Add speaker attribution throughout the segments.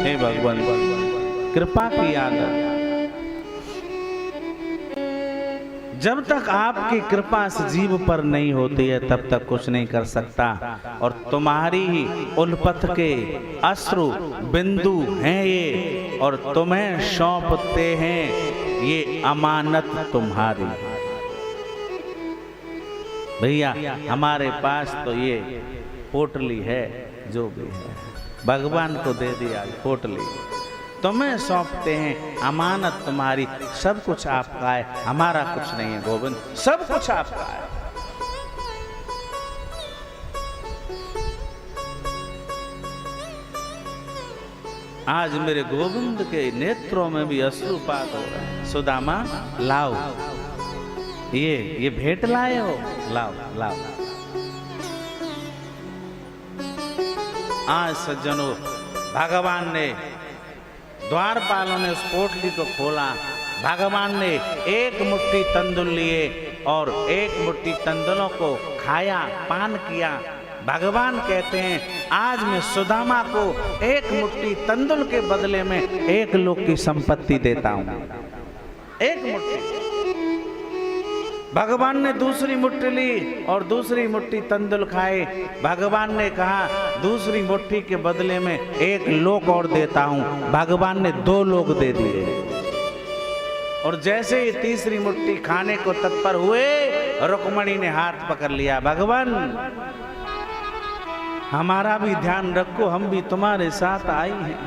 Speaker 1: हे भगवान कृपा की आदत, जब तक आपकी कृपा इस जीव पर नहीं होती है तब तक कुछ नहीं कर सकता। और तुम्हारी ही उल्पत के अश्रु बिंदु हैं ये, और तुम्हें सौंपते हैं ये अमानत तुम्हारी। भैया हमारे पास तो ये पोटली है, जो भी है भगवान को दे दिया पोटली, तुम्हें सौंपते हैं अमानत तुम्हारी। सब कुछ आपका है, हमारा कुछ नहीं है गोविंद, सब कुछ आपका है। आज मेरे गोविंद के नेत्रों में भी अश्रुपात हो रहा है। सुदामा लाओ, ये भेंट लाए हो, लाओ लाओ। आज सज्जनों भगवान ने, द्वारपालों ने उस पोटली को खोला। भगवान ने एक मुट्ठी तंदुल लिए और एक मुट्ठी तंदुलों को खाया, पान किया। भगवान कहते हैं आज मैं सुदामा को एक मुट्ठी तंदुल के बदले में 1 लोक की संपत्ति देता हूं। एक मुट्ठी। भगवान ने दूसरी मुट्ठी ली और दूसरी मुट्ठी तंदुल खाए। भगवान ने कहा दूसरी मुट्ठी के बदले में 1 लोक और देता हूं। भगवान ने 2 लोक दे दिए। और जैसे ही तीसरी मुट्ठी खाने को तत्पर हुए, रुक्मणी ने हाथ पकड़ लिया। भगवान हमारा भी ध्यान रखो, हम भी तुम्हारे साथ आई हैं।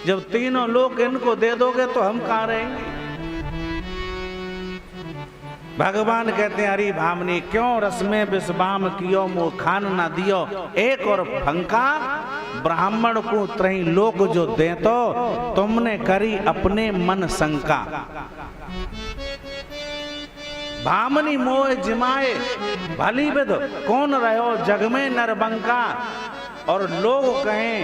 Speaker 1: जब तीनों लोग इनको दे दोगे तो हम कहां रहेंगे? भगवान कहते हैं अरे भामनी क्यों रस में विषबाम कियो मुँह खान ना दियो। एक और फंका ब्राह्मण को 3 लोग जो दे तो तुमने करी अपने मन शंका। भामनी मोह जिमाए भली विद कौन रहो जग में नरबंका। और लोग कहें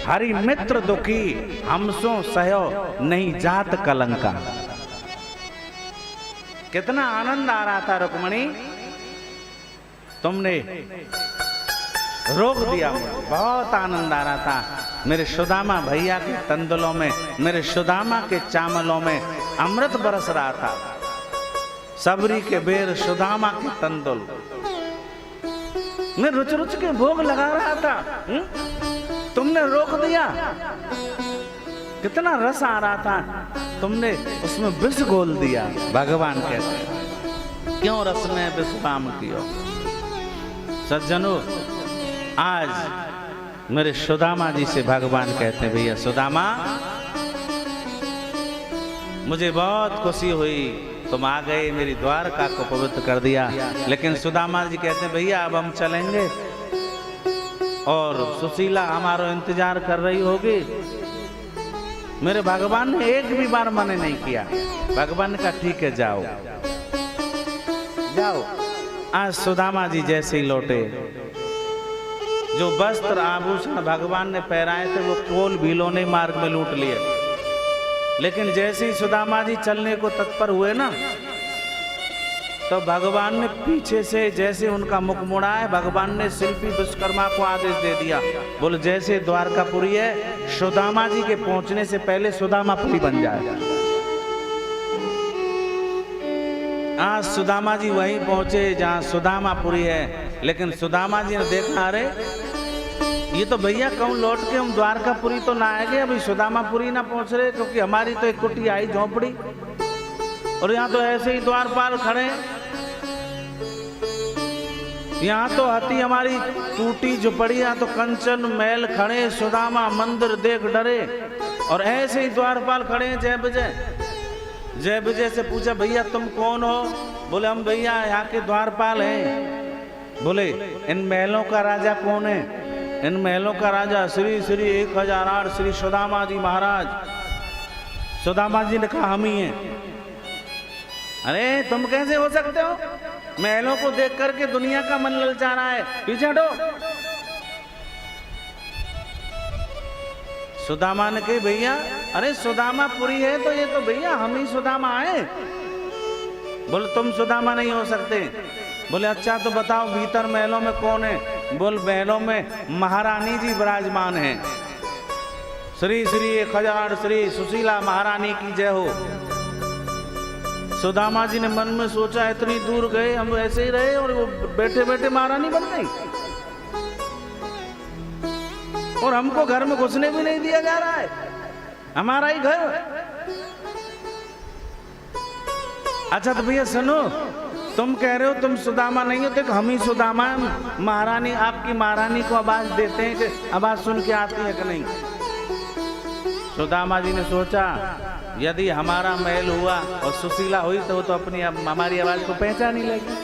Speaker 1: हरि मित्र दुखी हमसो सहो नहीं जात कलंका। कितना आनंद आ रहा था रुक्मणी, तुमने रोक दिया। बहुत आनंद आ रहा था। मेरे सुदामा भैया के तंदुलों में, मेरे सुदामा के चावलों में अमृत बरस रहा था। सबरी के बेर सुदामा के तंदुल मैं रुच रुच के भोग लगा रहा था। तुमने रोक दिया। कितना रस आ रहा था, तुमने उसमें विष घोल दिया। भगवान कहते हैं क्यों रस में विषपाम कियो। सज्जनों आज मेरे सुदामा जी से भगवान कहते हैं भैया सुदामा मुझे बहुत खुशी हुई, तुम आ गए, मेरी द्वारका को पवित्र कर दिया। लेकिन सुदामा जी कहते हैं भैया अब हम चलेंगे और सुशीला हमारा इंतजार कर रही होगी। मेरे भगवान ने एक भी बार मना नहीं किया। भगवान ने कहा ठीक है जाओ जाओ। आज सुदामा जी जैसे ही लौटे, जो वस्त्र आभूषण भगवान ने पहराए थे वो कोल भीलों ने मार्ग में लूट लिए। लेकिन जैसे ही सुदामा जी चलने को तत्पर हुए ना, तो भगवान ने पीछे से जैसे उनका मुख मुड़ा है, भगवान ने शिल्पी विश्वकर्मा को आदेश दे दिया, बोले जैसे द्वारकापुरी है सुदामा जी के पहुंचने से पहले सुदामापुरी बन जाए। आज सुदामा जी वहीं पहुंचे जहां सुदामापुरी है। लेकिन सुदामा जी ने देखा अरे ये तो भैया कहूँ लौट के हम द्वारकापुरी तो ना आएंगे, अभी सुदामापुरी ना पहुंच रहे, क्योंकि हमारी तो एक कुटी आई झोंपड़ी और यहाँ तो ऐसे ही द्वारपाल खड़े। यहाँ तो हती हमारी टूटी झुपड़ी, यहाँ तो कंचन महल खड़े, सुदामा मंदिर देख डरे। और ऐसे ही द्वारपाल खड़े हैं जय विजय। जय विजय से पूछा भैया तुम कौन हो? बोले हम भैया यहाँ के द्वारपाल हैं। बोले इन महलों का राजा कौन है? इन महलों का राजा श्री श्री 1008 श्री सुदामा जी महाराज। सुदामा जी ने कहा हम ही हैं। अरे तुम कैसे हो सकते हो? महलों को देख करके दुनिया का मन ललचा रहा है, पीछे हटो। सुदामा ने कही भैया अरे सुदामापुरी है तो ये तो भैया हम ही सुदामा आए। बोले तुम सुदामा नहीं हो सकते। बोले अच्छा तो बताओ भीतर महलों में कौन है? बोल बहनों में महारानी जी विराजमान हैं। श्री श्री 1000 श्री सुशीला महारानी की जय हो। सुदामा जी ने मन में सोचा इतनी दूर गए हम ऐसे ही रहे और वो बैठे बैठे महारानी बन गई और हमको घर में घुसने भी नहीं दिया जा रहा है, हमारा ही घर। अच्छा तो भैया सुनो, तुम कह रहे हो तुम सुदामा नहीं हो, तो हम ही सुदामा हैं। महारानी आपकी महारानी को आवाज देते हैं कि आवाज सुन के आती है कि नहीं। सुदामा जी ने सोचा यदि हमारा मेल हुआ और सुशीला हुई तो वो तो अपनी हमारी आवाज को पहचान ही लेगी।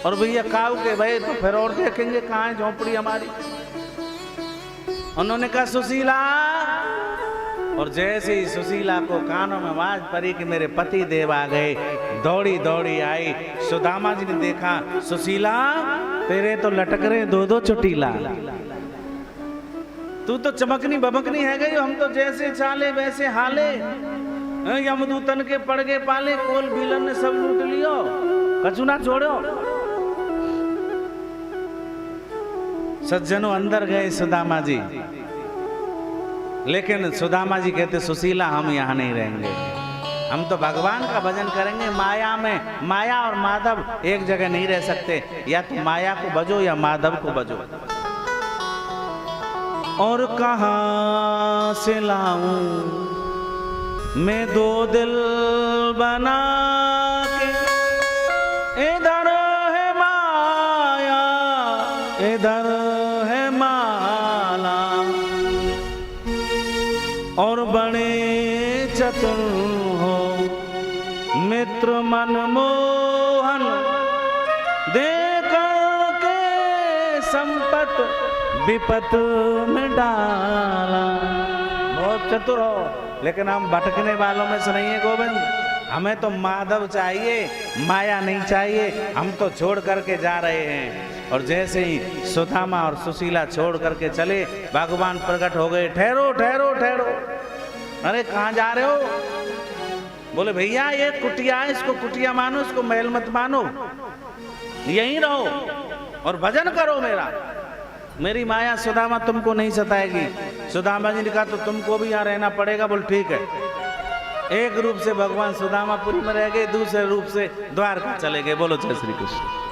Speaker 1: और भैया काऊ के भाई तो फिर और देखेंगे कहाँ है झोंपड़ी हमारी। उन्होंने कहा सुशीला, और जैसे ही सुशीला को कानों में आवाज पड़ी कि मेरे पति देव आ गए, दौड़ी दौड़ी आई। सुदामा जी ने देखा सुशीला तेरे तो लटक रहे 2-2 चुटीला, तू तो चमकनी बमकनी है गई। हम तो जैसे चाले वैसे हाले, यमदूतन के पड़ गए पाले, कोल बिलन ने सब लूट लियो, कछु ना छोड़ो। सज्जनों अंदर गए सुदामा जी, लेकिन सुदामा जी कहते सुशीला हम यहाँ नहीं रहेंगे, हम तो भगवान का भजन करेंगे। माया में माया और माधव एक जगह नहीं रह सकते, या तो माया को भजो या माधव को भजो। और कहाँ से लाऊं मैं 2 दिल बना के, इधर है माया इधर है माला, और बड़े चतुर हो मित्र मनमोहन, देख के संपत विपत में डाला। बहुत चतुर हो, लेकिन हम भटकने वालों में से नहीं है गोविंद। हमें तो माधव चाहिए, माया नहीं चाहिए। हम तो छोड़ करके जा रहे हैं। और जैसे ही सुदामा और सुशीला छोड़ करके चले, भगवान प्रकट हो गए। ठहरो ठहरो ठहरो, अरे कहाँ जा रहे हो? बोले भैया ये कुटिया है, इसको कुटिया मानो, इसको महल मत मानो, यहीं रहो और भजन करो मेरा। मेरी माया सुदामा तुमको नहीं सताएगी। सुदामा जी ने कहा तो तुमको भी यहाँ रहना पड़ेगा। बोल ठीक है। एक रूप से भगवान सुदामापुरी में रह गए, दूसरे रूप से द्वारका चले गए। बोलो जय श्री कृष्ण।